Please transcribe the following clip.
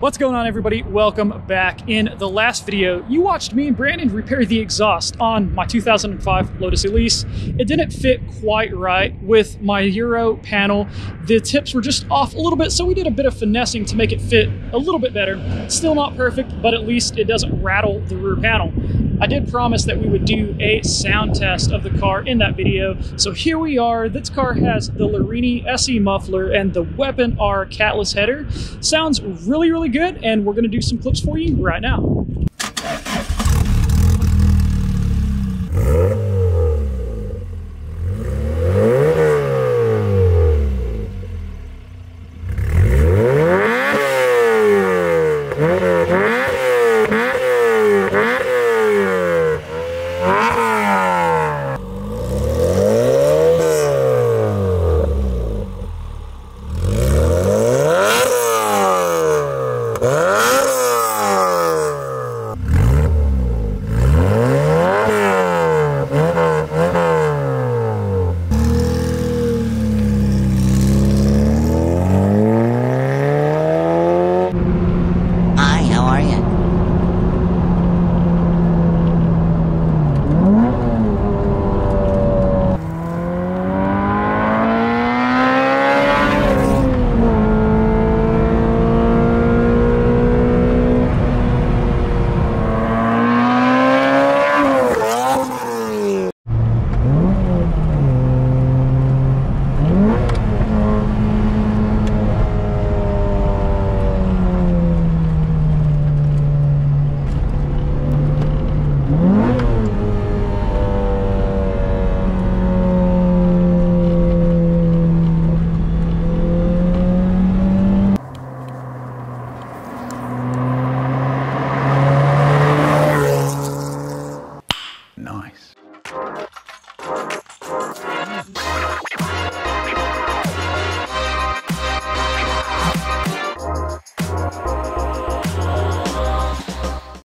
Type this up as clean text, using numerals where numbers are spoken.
What's going on, everybody? Welcome back. In the last video, you watched me and Brandon repair the exhaust on my 2005 Lotus Elise. It didn't fit quite right with my Euro panel. The tips were just off a little bit, so we did a bit of finessing to make it fit a little bit better. Still not perfect, but at least it doesn't rattle the rear panel. I did promise that we would do a sound test of the car in that video, so here we are. This car has the Larini SE muffler and the Weapon R catless header. Sounds really good, and we're going to do some clips for you right now.